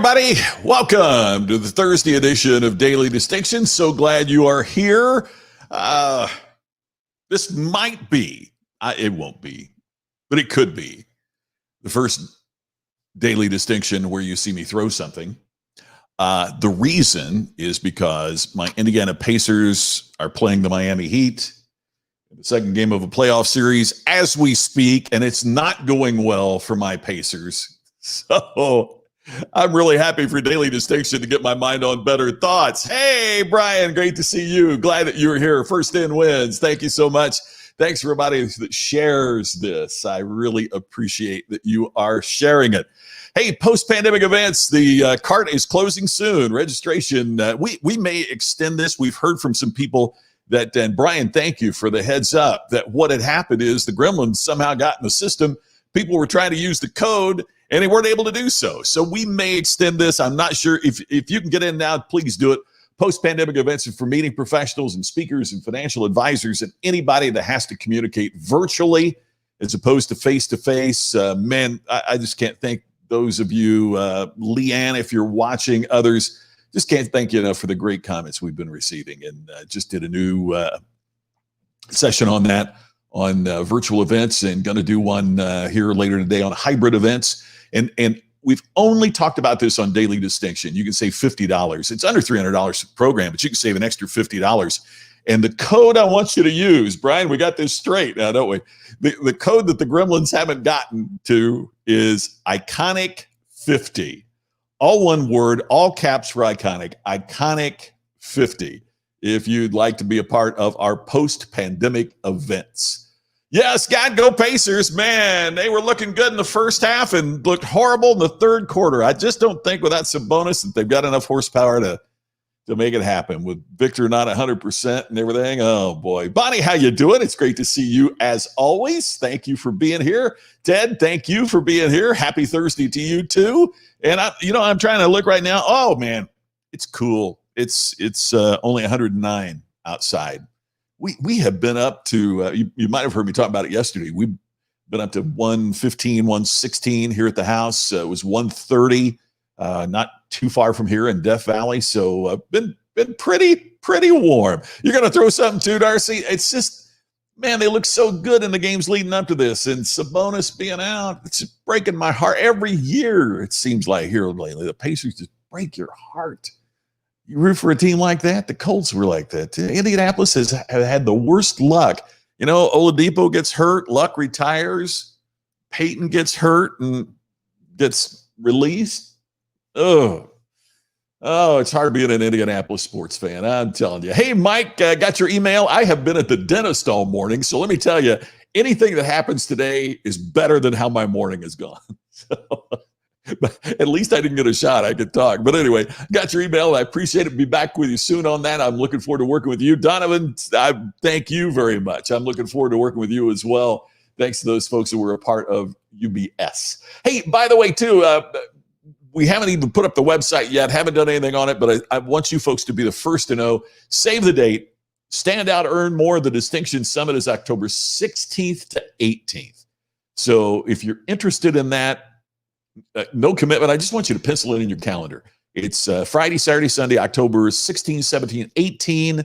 everybody. Welcome to the Thursday edition of Daily Distinction. So glad you are here. This might be, it won't be, but it could be the first Daily Distinction where you see me throw something. The reason is because my Indiana Pacers are playing the Miami Heat in the second game of a playoff series as we speak, and it's not going well for my Pacers. So I'm really happy for Daily Distinction to get my mind on better thoughts. Hey, Brian, great to see you. Glad that you're here. First in wins. Thank you so much. Thanks for everybody that shares this. I really appreciate that you are sharing it. Hey, post-pandemic events, the cart is closing soon. Registration, we may extend this. We've heard from some people that, and Brian, thank you for the heads up, that what had happened is the gremlins somehow got in the system. People were trying to use the code, and they weren't able to do so. So we may extend this. I'm not sure. If you can get in now, please do it. Post-pandemic events are for meeting professionals and speakers and financial advisors and anybody that has to communicate virtually as opposed to face-to-face. Man, I just can't thank those of you, Leanne, if you're watching, others, just can't thank you enough for the great comments we've been receiving. And just did a new session on that, on virtual events, and going to do one here later today on hybrid events. And we've only talked about this on Daily Distinction. You can save $50. It's under $300 per program, but you can save an extra $50. And the code I want you to use, Brian, we got this straight now, don't we? The code that the gremlins haven't gotten to is ICONIC50. All one word, all caps for ICONIC, ICONIC50, if you'd like to be a part of our post-pandemic events. Yes, God, go Pacers. Man, they were looking good in the first half and looked horrible in the third quarter. I just don't think without Sabonis that they've got enough horsepower to make it happen. With Victor not 100% and everything, oh boy. Bonnie, how you doing? It's great to see you as always. Thank you for being here. Ted, thank you for being here. Happy Thursday to you too. And I'm trying to look right now. Oh man, it's cool. It's only 109 outside. We have been up to, you might have heard me talk about it yesterday. We've been up to 115, 116 here at the house. It was 130, not too far from here in Death Valley. So been pretty warm. You're going to throw something too, Darcy? It's just, man, they look so good in the games leading up to this. And Sabonis being out, it's just breaking my heart. Every year, it seems like here lately, the Pacers just break your heart. You root for a team like that? The Colts were like that too. Indianapolis has had the worst luck. You know, Oladipo gets hurt, Luck retires, Peyton gets hurt and gets released. Oh, it's hard being an Indianapolis sports fan. I'm telling you. Hey, Mike, got your email. I have been at the dentist all morning, so let me tell you, anything that happens today is better than how my morning has gone. But at least I didn't get a shot. I could talk. But anyway, got your email. I appreciate it. Be back with you soon on that. I'm looking forward to working with you. Donovan, I thank you very much. I'm looking forward to working with you as well. Thanks to those folks who were a part of UBS. Hey, by the way, too, we haven't even put up the website yet. Haven't done anything on it, but I want you folks to be the first to know. Save the date. Stand out, earn more. The Distinction Summit is October 16th to 18th. So if you're interested in that, no commitment. I just want you to pencil it in your calendar. It's Friday, Saturday, Sunday, October 16, 17, 18.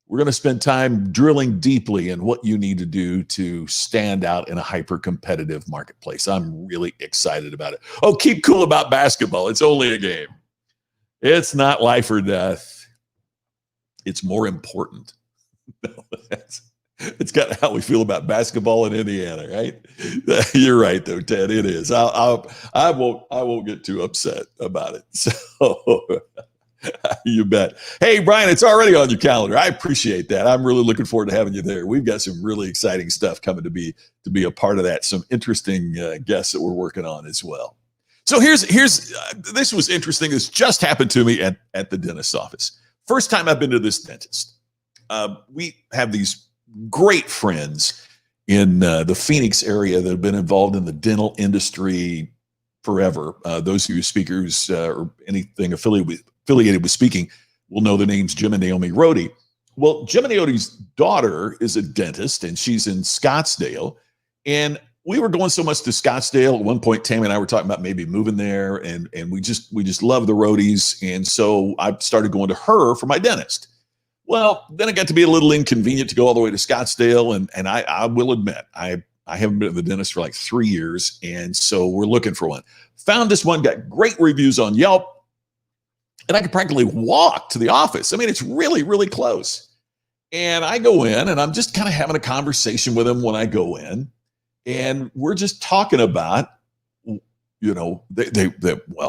We're going to spend time drilling deeply in what you need to do to stand out in a hyper-competitive marketplace. I'm really excited about it. Oh, keep cool about basketball. It's only a game. It's not life or death. It's more important. It's kind of how we feel about basketball in Indiana, right? You're right, though, Ted. It is. I won't get too upset about it. So you bet. Hey, Brian, it's already on your calendar. I appreciate that. I'm really looking forward to having you there. We've got some really exciting stuff coming to be a part of that. Some interesting guests that we're working on as well. So here's this was interesting. This just happened to me at the dentist's office. First time I've been to this dentist. We have these great friends in the Phoenix area that have been involved in the dental industry forever. Those of you speakers or anything affiliated with speaking will know the names Jim and Naomi Rohde. Well, Jim and Naomi's daughter is a dentist, and she's in Scottsdale. And we were going so much to Scottsdale. At one point, Tammy and I were talking about maybe moving there, and we just love the roadies. And so I started going to her for my dentist. Well, then it got to be a little inconvenient to go all the way to Scottsdale, and I will admit I haven't been to the dentist for like 3 years, and so we're looking for one. Found this one, got great reviews on Yelp, and I could practically walk to the office. I mean, it's really, really close. And I go in, and I'm just kind of having a conversation with him when I go in, and we're just talking about, well,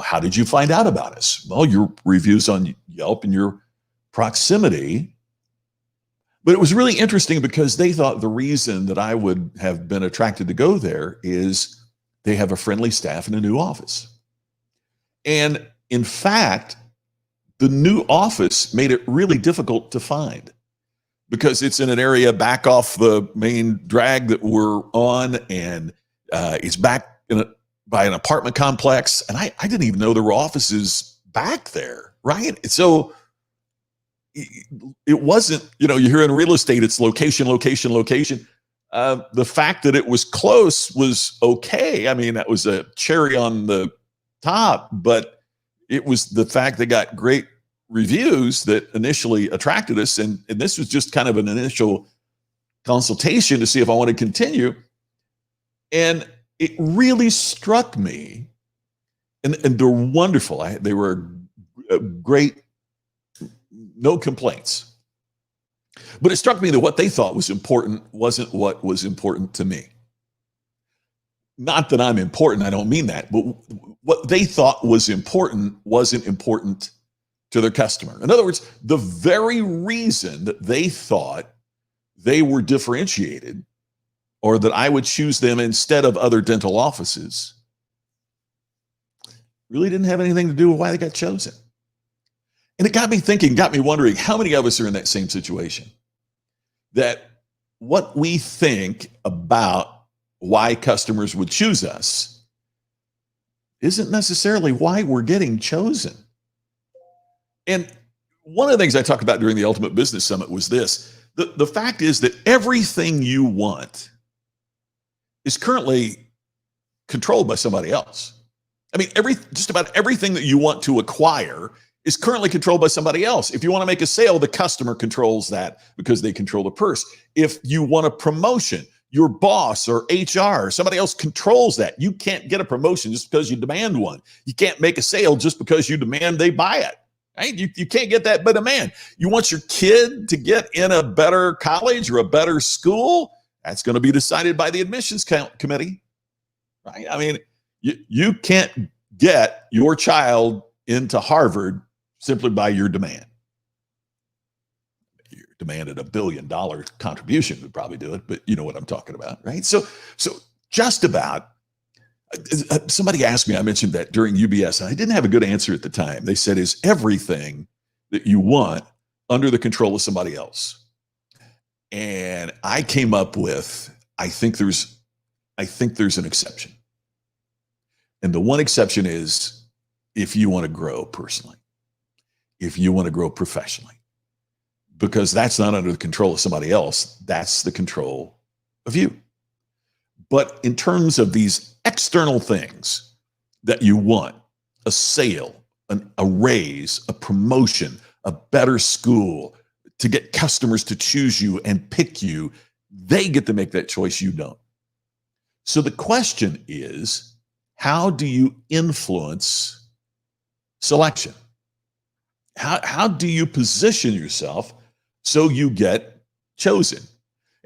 how did you find out about us? Well, your reviews on Yelp and your proximity. But it was really interesting because they thought the reason that I would have been attracted to go there is they have a friendly staff and a new office. And in fact, the new office made it really difficult to find because it's in an area back off the main drag that we're on, and it's back by an apartment complex. And I didn't even know there were offices back there, right? So it wasn't, you hear in real estate, it's location, location, location. The fact that it was close was okay. I mean, that was a cherry on the top, but it was the fact they got great reviews that initially attracted us. And this was just kind of an initial consultation to see if I want to continue. And it really struck me, and they're wonderful. They were great, no complaints. But it struck me that what they thought was important wasn't what was important to me. Not that I'm important, I don't mean that, but what they thought was important wasn't important to their customer. In other words, the very reason that they thought they were differentiated, or that I would choose them instead of other dental offices, really didn't have anything to do with why they got chosen. And it got me thinking, got me wondering, how many of us are in that same situation? That what we think about why customers would choose us isn't necessarily why we're getting chosen. And one of the things I talked about during the Ultimate Business Summit was this. The fact is that everything you want is currently controlled by somebody else. I mean, just about everything that you want to acquire is currently controlled by somebody else. If you want to make a sale, the customer controls that because they control the purse. If you want a promotion, your boss or HR, somebody else controls that. You can't get a promotion just because you demand one. You can't make a sale just because you demand they buy it. Right? You can't get that by demand. You want your kid to get in a better college or a better school? That's going to be decided by the admissions committee. Right? I mean, you can't get your child into Harvard simply by your demand. You demanded $1 billion contribution would probably do it, but you know what I'm talking about, right? So just about, somebody asked me, I mentioned that during UBS, and I didn't have a good answer at the time. They said, is everything that you want under the control of somebody else? And I came up with, I think there's an exception. And the one exception is if you want to grow personally, if you want to grow professionally, because that's not under the control of somebody else. That's the control of you. But in terms of these external things that you want, a sale, a raise, a promotion, a better school, to get customers to choose you and pick you, they get to make that choice, you don't. So the question is, how do you influence selection? How do you position yourself so you get chosen?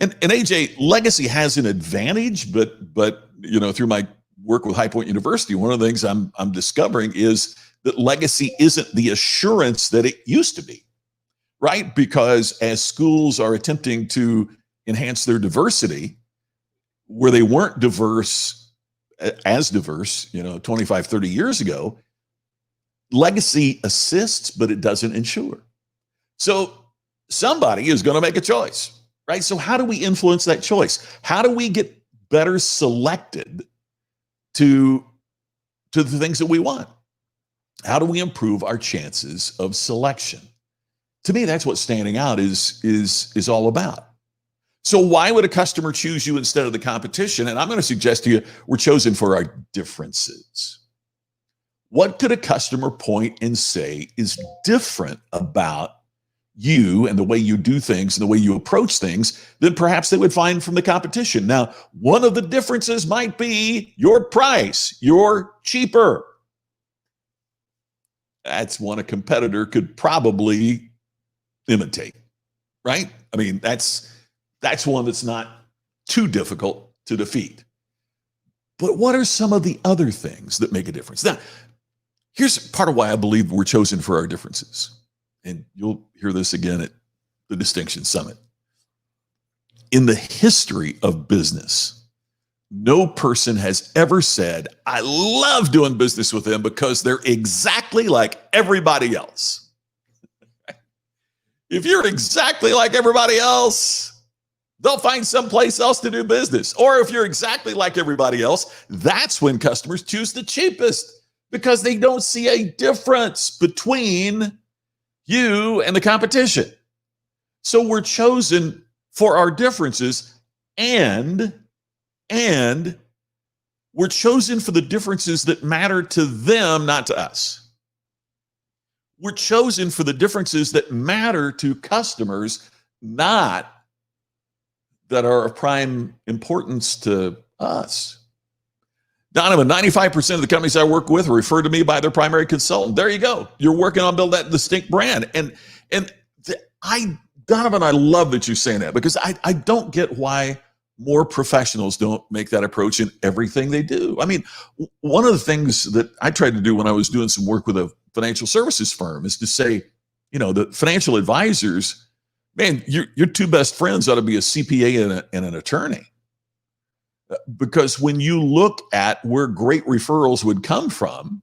And AJ, legacy has an advantage, but through my work with High Point University, one of the things I'm discovering is that legacy isn't the assurance that it used to be, right? Because as schools are attempting to enhance their diversity, where they weren't as diverse, 25, 30 years ago, legacy assists, but it doesn't ensure. So somebody is going to make a choice. Right? So how do we influence that choice? How do we get better selected to the things that we want? How do we improve our chances of selection? To me, that's what standing out is all about. So why would a customer choose you instead of the competition? And I'm going to suggest to you, we're chosen for our differences. What could a customer point and say is different about you and the way you do things and the way you approach things than perhaps they would find from the competition? Now, one of the differences might be your price. You're cheaper. That's one a competitor could probably imitate, right? I mean, that's one that's not too difficult to defeat. But what are some of the other things that make a difference? Now, here's part of why I believe we're chosen for our differences. And you'll hear this again at the Distinction Summit. In the history of business, no person has ever said, I love doing business with them because they're exactly like everybody else. If you're exactly like everybody else, they'll find someplace else to do business. Or if you're exactly like everybody else, that's when customers choose the cheapest because they don't see a difference between you and the competition. So we're chosen for our differences and we're chosen for the differences that matter to them, not to us. We're chosen for the differences that matter to customers, not that are of prime importance to us. Donovan, 95% of the companies I work with refer to me by their primary consultant. There you go. You're working on building that distinct brand. Donovan, I love that you're saying that because I don't get why more professionals don't make that approach in everything they do. I mean, one of the things that I tried to do when I was doing some work with a financial services firm is to say, the financial advisors, man, your two best friends ought to be a CPA and an attorney. Because when you look at where great referrals would come from,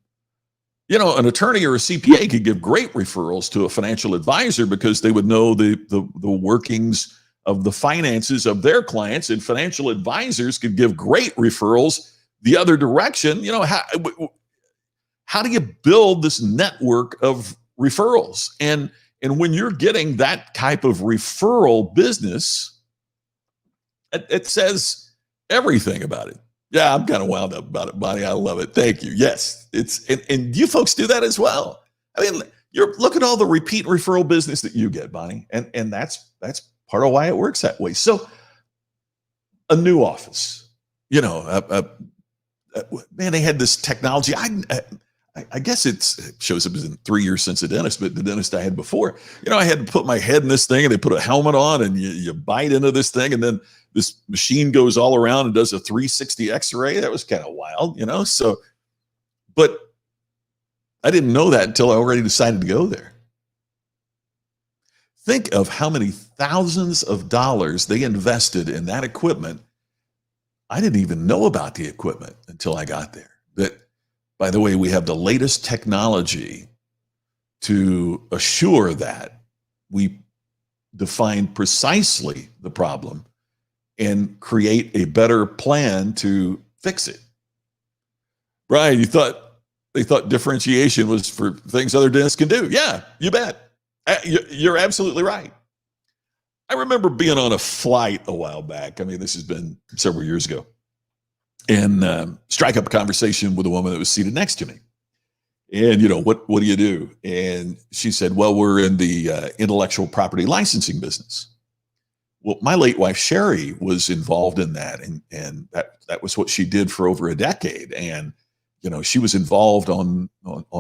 an attorney or a CPA could give great referrals to a financial advisor because they would know the workings of the finances of their clients, and financial advisors could give great referrals the other direction. How do you build this network of referrals? And when you're getting that type of referral business, it says everything about it. Yeah, I'm kind of wound up about it, Bonnie. I love it. Thank you. Yes, and you folks do that as well. I mean, look at all the repeat referral business that you get, Bonnie, and that's part of why it works that way. So, a new office, man, they had this technology. I guess it shows up in 3 years since the dentist, but the dentist I had before, I had to put my head in this thing and they put a helmet on and you bite into this thing. And then this machine goes all around and does a 360 x-ray. That was kind of wild, so, but I didn't know that until I already decided to go there. Think of how many thousands of dollars they invested in that equipment. I didn't even know about the equipment until I got there. That, by the way, we have the latest technology to assure that we define precisely the problem and create a better plan to fix it. Brian, they thought differentiation was for things other dentists can do. Yeah, you bet. You're absolutely right. I remember being on a flight a while back. I mean, this has been several years ago. And strike up a conversation with a woman that was seated next to me. And, what do you do? And she said, well, we're in the intellectual property licensing business. Well, my late wife, Sherry, was involved in that. And that was what she did for over a decade. And, she was involved on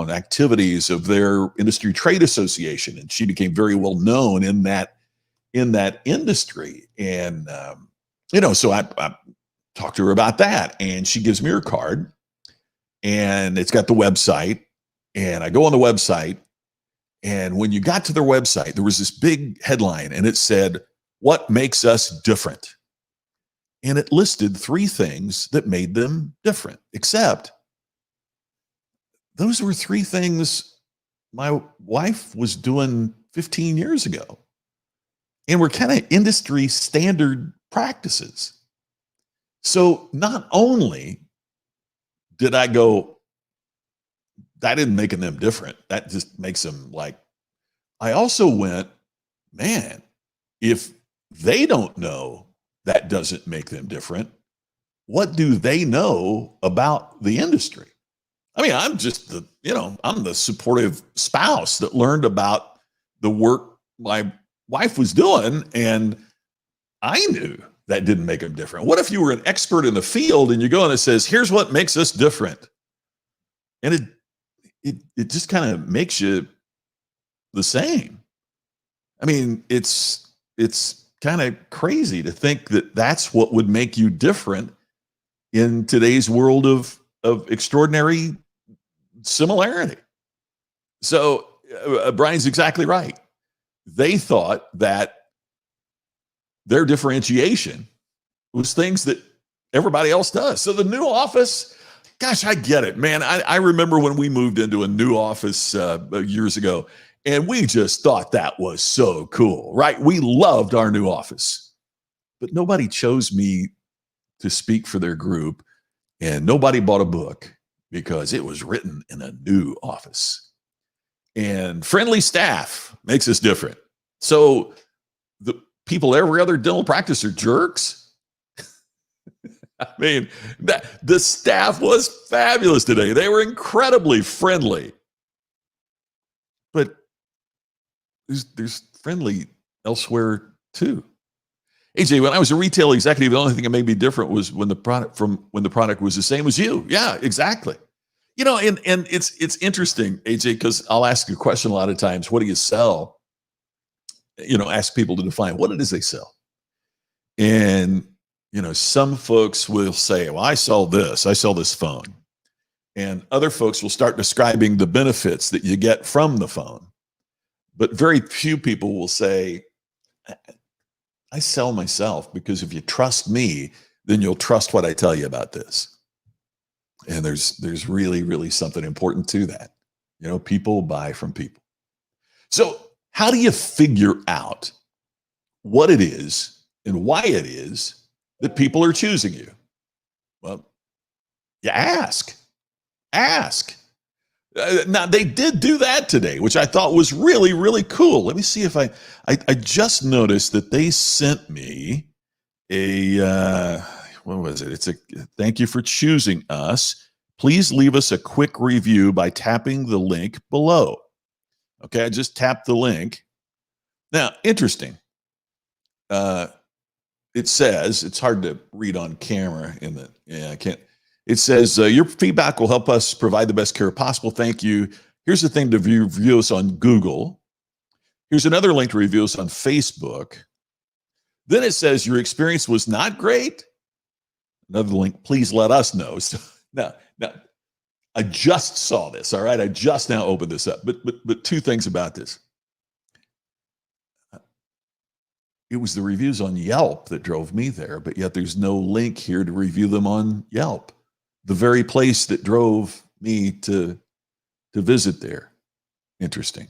activities of their industry trade association. And she became very well known in that industry. And, so I talked to her about that, and she gives me her card, and it's got the website, and I go on the website, and when you got to their website, there was this big headline, and it said, "What makes us different?" And it listed 3 things that made them different, except those were 3 things my wife was doing 15 years ago, and were kind of industry standard practices. So not only did I go, that didn't make them different. That just makes them like, I also went, man, if They don't know that doesn't make them different. What do they know about the industry? I mean, I'm just I'm the supportive spouse that learned about the work my wife was doing, and I knew that didn't make them different. What if you were an expert in the field and you go and it says, here's what makes us different? And it just kind of makes you the same. I mean, it's kind of crazy to think that that's what would make you different in today's world of extraordinary similarity. So Brian's exactly right. They thought that their differentiation was things that everybody else does. So the new office, gosh, I get it, man. I remember when we moved into a new office years ago, and we just thought that was so cool, right? We loved our new office, but nobody chose me to speak for their group, and nobody bought a book because it was written in a new office. And friendly staff makes us different. So the people every other dental practice are jerks. I mean, the staff was fabulous today. They were incredibly friendly. But there's friendly elsewhere too. AJ, when I was a retail executive, the only thing that made me different was when the product was the same as you. Yeah, exactly. And it's interesting, AJ, because I'll ask a question a lot of times, what do you sell? Ask people to define what it is they sell. And some folks will say, well, I sell this phone. And other folks will start describing the benefits that you get from the phone. But very few people will say, I sell myself because if you trust me, then you'll trust what I tell you about this. And there's really, really something important to that. People buy from people. So how do you figure out what it is and why it is that people are choosing you? Well, you ask. Now, they did do that today, which I thought was really, really cool. Let me see if I just noticed that they sent me what was it? It's a thank you for choosing us. Please leave us a quick review by tapping the link below. Okay, I just tapped the link. Now, interesting. It says, it's hard to read on camera I can't. It says, your feedback will help us provide the best care possible. Thank you. Here's the thing to review us on Google. Here's another link to review us on Facebook. Then it says your experience was not great. Another link, please let us know. So now I just saw this, all right? I just now opened this up. But two things about this. It was the reviews on Yelp that drove me there, but yet there's no link here to review them on Yelp, the very place that drove me to visit there. Interesting.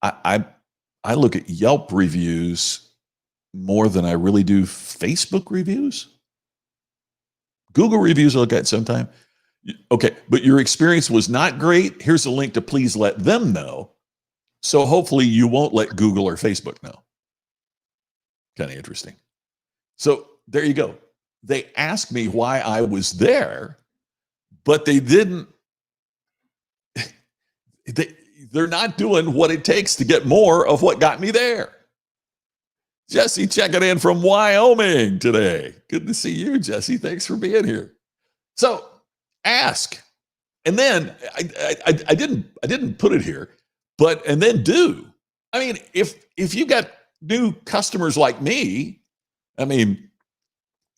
I look at Yelp reviews more than I really do Facebook reviews. Google reviews I look at sometime. Okay, but your experience was not great. Here's a link to please let them know. So hopefully you won't let Google or Facebook know. Kind of interesting. So there you go. They asked me why I was there, but they didn't. They're not doing what it takes to get more of what got me there. Jesse checking in from Wyoming today. Good to see you, Jesse. Thanks for being here. So ask. And then I didn't put it here, and then do. I mean, if you got new customers like me, I mean,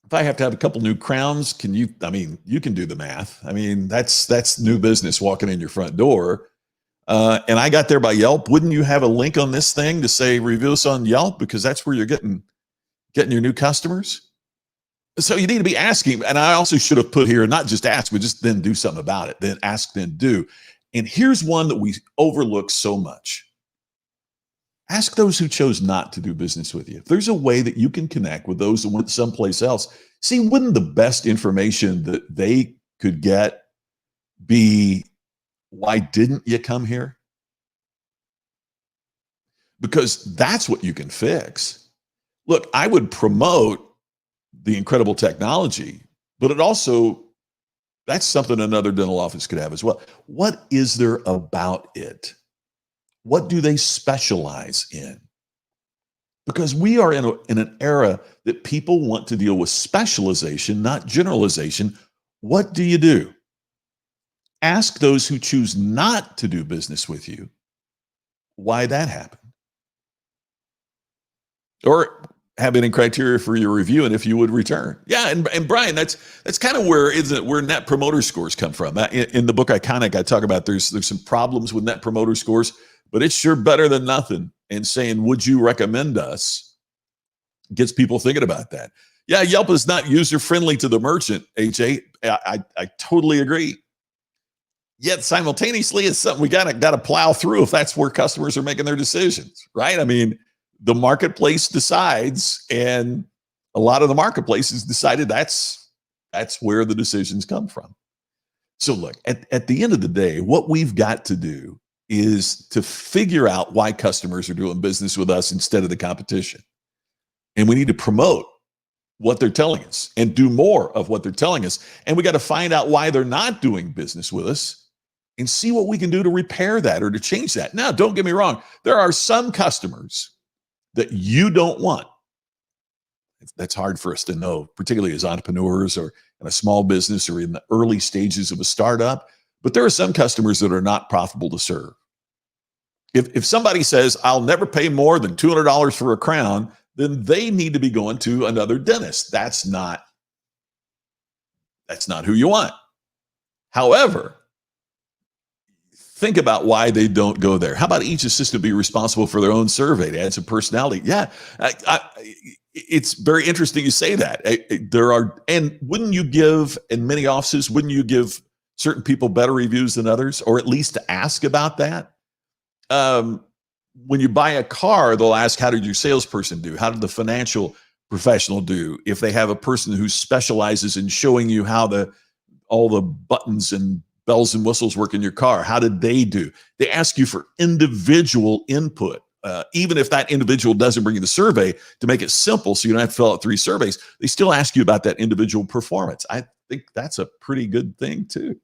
if I have to have a couple new crowns, you can do the math. I mean, that's new business walking in your front door. And I got there by Yelp. Wouldn't you have a link on this thing to say review us on Yelp? Because that's where you're getting your new customers. So you need to be asking. And I also should have put here, not just ask, but just then do something about it. Then ask, then do. And here's one that we overlook so much. Ask those who chose not to do business with you. If there's a way that you can connect with those that went someplace else, see, wouldn't the best information that they could get be, why didn't you come here? Because that's what you can fix. Look, I would promote the incredible technology, but that's something another dental office could have as well. What is there about it? What do they specialize in? Because we are in an era that people want to deal with specialization, not generalization. What do you do? Ask those who choose not to do business with you why that happened. Or have any criteria for your review and if you would return. Yeah, and Brian, that's kind of where net promoter scores come from. In the book Iconic, I talk about there's some problems with net promoter scores, but it's sure better than nothing. And saying, would you recommend us, gets people thinking about that. Yeah, Yelp is not user friendly to the merchant, AJ. I totally agree. Yet simultaneously, it's something we gotta plow through if that's where customers are making their decisions, right? I mean, the marketplace decides, and a lot of the marketplaces decided that's where the decisions come from. So look, at the end of the day, what we've got to do is to figure out why customers are doing business with us instead of the competition. And we need to promote what they're telling us and do more of what they're telling us. And we got to find out why they're not doing business with us and see what we can do to repair that or to change that. Now, don't get me wrong. There are some customers that you don't want. That's hard for us to know, particularly as entrepreneurs or in a small business or in the early stages of a startup. But there are some customers that are not profitable to serve. If somebody says, I'll never pay more than $200 for a crown, then they need to be going to another dentist. That's not who you want. However, think about why they don't go there. How about each assistant be responsible for their own survey to add some personality? Yeah, it's very interesting you say that. And wouldn't you give, in many offices, wouldn't you give certain people better reviews than others, or at least to ask about that? When you buy a car, they'll ask, how did your salesperson do? How did the financial professional do? If they have a person who specializes in showing you how all the buttons and bells and whistles work in your car, how did they do? They ask you for individual input. Even if that individual doesn't bring you the survey, to make it simple so you don't have to fill out 3 surveys, they still ask you about that individual performance. I think that's a pretty good thing too.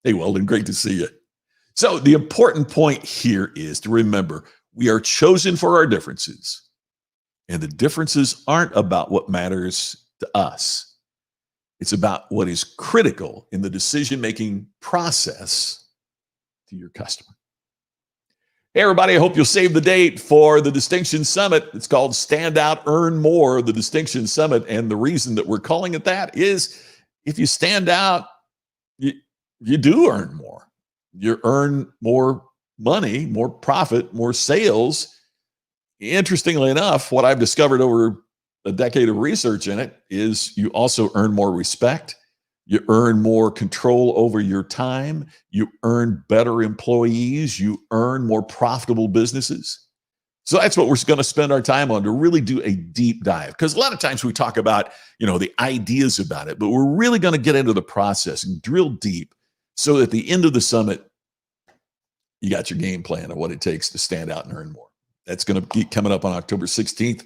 Hey, Weldon, great to see you. So the important point here is to remember we are chosen for our differences, and the differences aren't about what matters to us. It's about what is critical in the decision-making process to your customer. Hey, everybody, I hope you'll save the date for the Distinction Summit. It's called Stand Out, Earn More, the Distinction Summit. And the reason that we're calling it that is if you stand out, you do earn more. You earn more money, more profit, more sales. Interestingly enough, what I've discovered over a decade of research in it is you also earn more respect. You earn more control over your time. You earn better employees. You earn more profitable businesses. So that's what we're going to spend our time on, to really do a deep dive. Because a lot of times we talk about, the ideas about it, but we're really going to get into the process and drill deep. So at the end of the summit, you got your game plan of what it takes to stand out and earn more. That's going to keep coming up on October 16th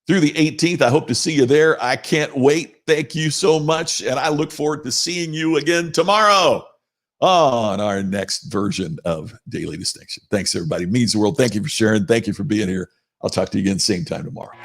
through the 18th. I hope to see you there. I can't wait. Thank you so much. And I look forward to seeing you again tomorrow on our next version of Daily Distinction. Thanks, everybody. It means the world. Thank you for sharing. Thank you for being here. I'll talk to you again same time tomorrow.